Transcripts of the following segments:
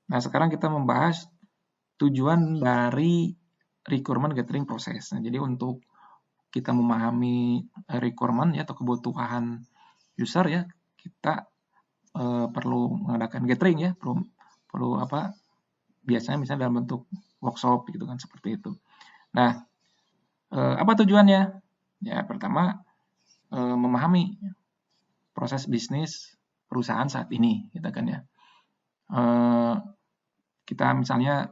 Nah, sekarang kita membahas tujuan dari requirement gathering process. Nah, jadi untuk kita memahami requirement ya atau kebutuhan user ya, kita perlu mengadakan gathering ya, perlu apa? Biasanya misalnya dalam bentuk workshop gitu kan seperti itu. Nah, apa tujuannya? Ya, pertama memahami proses bisnis perusahaan saat ini, gitu kan ya. Kita misalnya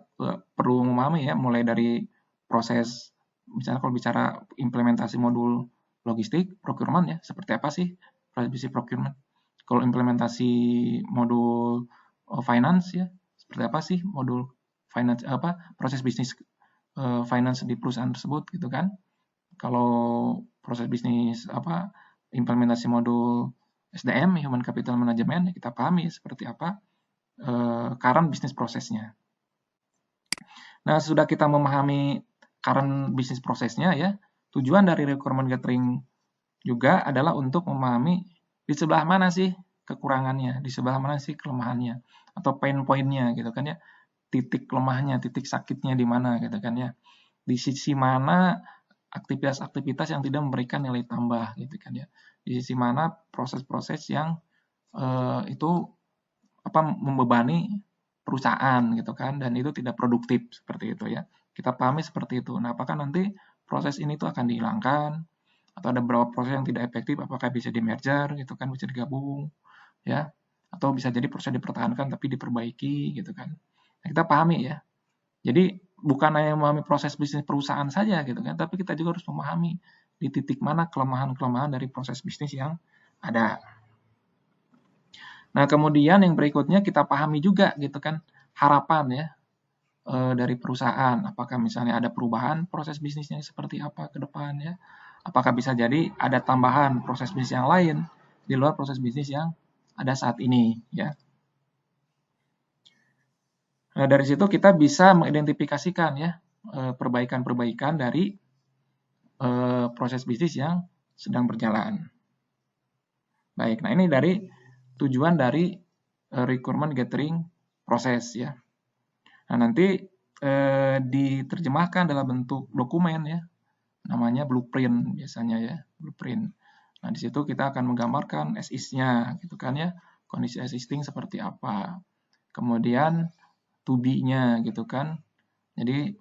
perlu memahami ya, mulai dari proses, misalnya kalau bicara implementasi modul logistik, procurement ya, seperti apa sih proses bisnis procurement? Kalau implementasi modul finance ya, seperti apa sih modul finance proses bisnis finance di perusahaan tersebut gitu kan? Kalau proses bisnis implementasi modul SDM Human Capital Management ya kita pahami seperti apa current bisnis prosesnya. Nah, sudah kita memahami current bisnis prosesnya ya, tujuan dari requirement gathering juga adalah untuk memahami di sebelah mana sih kekurangannya, di sebelah mana sih kelemahannya, atau pain point-nya gitu kan ya, titik lemahnya, titik sakitnya di mana gitu kan ya, di sisi mana aktivitas-aktivitas yang tidak memberikan nilai tambah gitu kan ya, di sisi mana proses-proses yang itu membebani perusahaan gitu kan dan itu tidak produktif seperti itu ya. Kita pahami seperti itu. Nah, apakah nanti proses ini tuh akan dihilangkan atau ada beberapa proses yang tidak efektif apakah bisa di merger gitu kan, bisa digabung ya atau bisa jadi proses dipertahankan tapi diperbaiki gitu kan. Nah, kita pahami ya. Jadi bukan hanya memahami proses bisnis perusahaan saja gitu kan, tapi kita juga harus memahami di titik mana kelemahan-kelemahan dari proses bisnis yang ada. Nah, kemudian yang berikutnya kita pahami juga gitu kan harapan ya dari perusahaan. Apakah misalnya ada perubahan proses bisnisnya seperti apa ke depan ya? Apakah bisa jadi ada tambahan proses bisnis yang lain di luar proses bisnis yang ada saat ini ya. Nah, dari situ kita bisa mengidentifikasikan ya perbaikan-perbaikan dari proses bisnis yang sedang berjalan. Baik, nah ini dari tujuan dari requirement gathering proses ya. Nah, nanti diterjemahkan dalam bentuk dokumen ya, namanya blueprint biasanya ya, blueprint. Nah, di situ kita akan menggambarkan as is-nya gitu kan ya, kondisi existing seperti apa. Kemudian to be-nya gitu kan. Jadi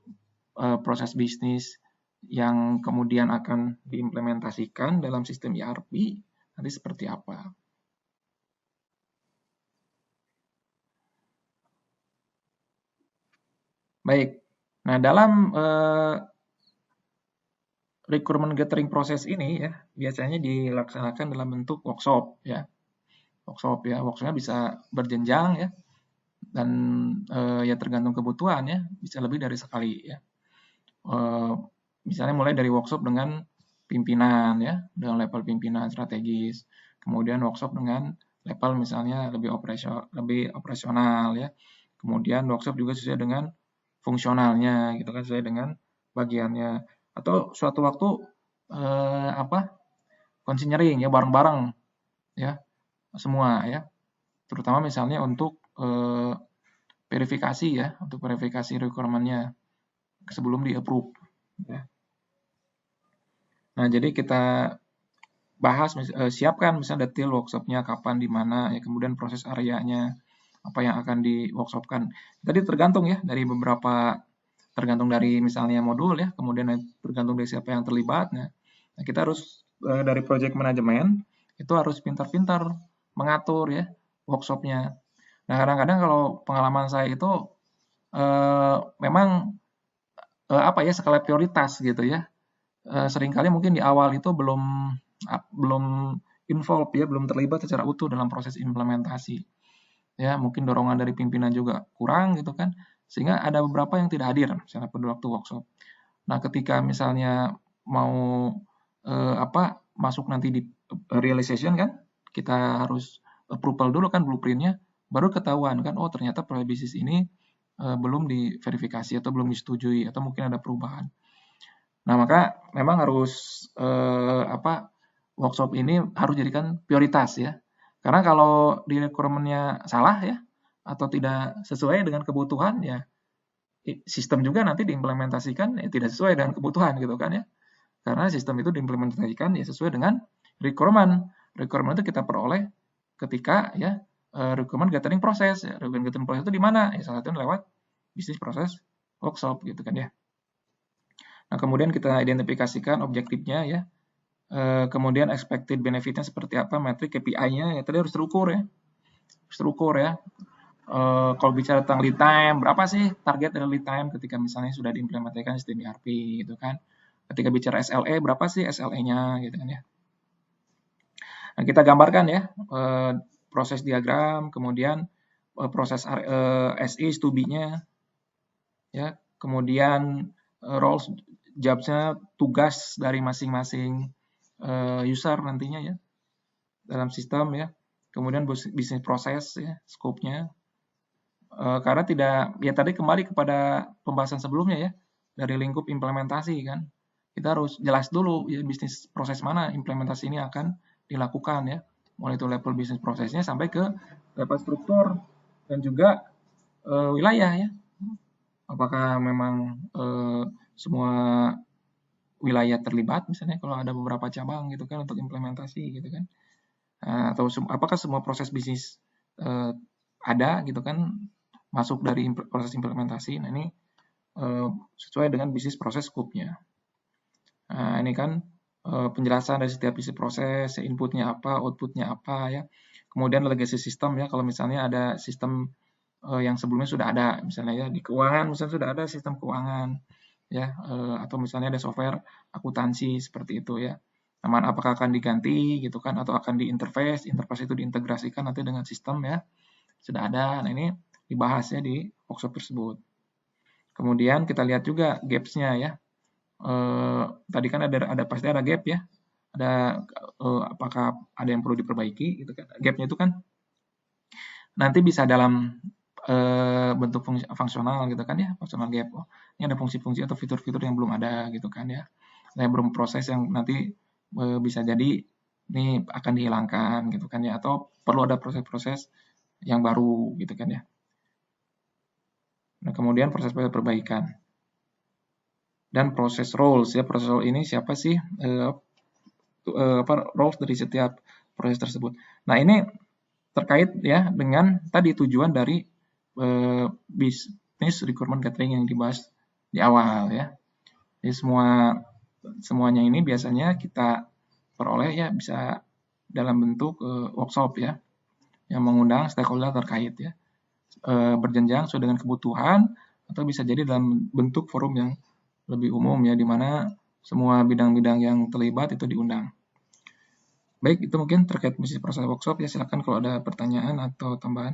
proses bisnis yang kemudian akan diimplementasikan dalam sistem ERP nanti seperti apa. Baik, nah dalam requirement gathering proses ini ya biasanya dilaksanakan dalam bentuk workshop ya. Workshopnya bisa berjenjang ya dan ya tergantung kebutuhan ya, bisa lebih dari sekali ya. Misalnya mulai dari workshop dengan pimpinan ya, dengan level pimpinan strategis. Kemudian workshop dengan level misalnya lebih operasional ya. Kemudian workshop juga sesuai dengan fungsionalnya gitu kan, sesuai dengan bagiannya. Atau suatu waktu consignering ya bareng-bareng ya semua ya. Terutama misalnya untuk verifikasi ya, untuk verifikasi requirement-nya sebelum di-approve ya. Nah, jadi kita bahas siapkan misalnya detail workshopnya kapan di mana ya, kemudian proses areanya apa yang akan di workshopkan. Tadi tergantung ya dari tergantung dari misalnya modul ya, kemudian tergantung dari siapa yang terlibat. Nah, kita harus dari project management itu harus pintar-pintar mengatur ya workshopnya. Nah, kadang-kadang kalau pengalaman saya itu memang skala prioritas gitu ya. Seringkali mungkin di awal itu belum involve ya, belum terlibat secara utuh dalam proses implementasi. Ya, mungkin dorongan dari pimpinan juga kurang gitu kan. Sehingga ada beberapa yang tidak hadir misalnya pada waktu workshop. Nah, ketika misalnya mau masuk nanti di realization kan, kita harus approval dulu kan blueprintnya, baru ketahuan kan, oh ternyata proyek bisnis ini belum diverifikasi atau belum disetujui atau mungkin ada perubahan. Nah, maka memang harus workshop ini harus jadikan prioritas ya. Karena kalau di requirement-nya salah ya, atau tidak sesuai dengan kebutuhan, ya sistem juga nanti diimplementasikan ya tidak sesuai dengan kebutuhan gitu kan ya. Karena sistem itu diimplementasikan ya sesuai dengan requirement. Requirement itu kita peroleh ketika ya requirement gathering proses. Ya. Requirement gathering proses itu di mana? Ya salah satunya lewat bisnis proses workshop gitu kan ya. Nah, kemudian kita identifikasikan objektifnya ya. Kemudian expected benefitnya seperti apa, metrik KPI-nya ya tadi harus terukur ya. Harus terukur ya. Kalau bicara tentang lead time, berapa sih target dari lead time ketika misalnya sudah diimplementasikan sistem ERP gitu kan. Ketika bicara SLA, berapa sih SLA-nya gitu kan ya. Nah, kita gambarkan ya proses diagram, kemudian proses SI to be-nya ya, kemudian roles, jobs-nya, tugas dari masing-masing user nantinya ya dalam sistem ya. Kemudian bisnis proses ya, scope-nya. Karena tidak, ya tadi kembali kepada pembahasan sebelumnya ya, dari lingkup implementasi kan. Kita harus jelas dulu ya bisnis proses mana implementasi ini akan dilakukan ya. Mulai itu level bisnis prosesnya sampai ke level struktur dan juga wilayah ya. Apakah memang semua wilayah terlibat misalnya kalau ada beberapa cabang gitu kan untuk implementasi gitu kan. Atau apakah semua proses bisnis ada gitu kan masuk dari proses implementasi. Nah, ini sesuai dengan bisnis proses scope-nya. Nah, ini kan penjelasan dari setiap bisnis proses, inputnya apa, outputnya apa ya. Kemudian legacy system ya, kalau misalnya ada sistem yang sebelumnya sudah ada, misalnya ya di keuangan misalnya sudah ada sistem keuangan ya, atau misalnya ada software akuntansi seperti itu ya. Namun apakah akan diganti gitu kan atau akan interface itu diintegrasikan nanti dengan sistem ya. Sudah ada. Nah, ini dibahas ya di workshop tersebut. Kemudian kita lihat juga gaps-nya ya. Tadi kan ada pasti ada gap ya. Ada apakah ada yang perlu diperbaiki gitu kan. Gap-nya itu kan nanti bisa dalam bentuk fungsional gitu kan ya, fungsional gap. Oh, ini ada fungsi-fungsi atau fitur-fitur yang belum ada gitu kan ya. Yang belum proses yang nanti bisa jadi ini akan dihilangkan gitu kan ya, atau perlu ada proses-proses yang baru gitu kan ya. Nah, kemudian proses perbaikan dan proses roles ya. Proses role ini siapa sih roles dari setiap proses tersebut. Nah, ini terkait ya dengan tadi tujuan dari bisnis requirement gathering yang dibahas di awal ya. Jadi semuanya ini biasanya kita peroleh ya bisa dalam bentuk workshop ya, yang mengundang stakeholder terkait ya, berjenjang sesuai dengan kebutuhan atau bisa jadi dalam bentuk forum yang lebih umum ya, di mana semua bidang-bidang yang terlibat itu diundang. Baik, itu mungkin terkait bisnis proses workshop ya. Silakan kalau ada pertanyaan atau tambahan.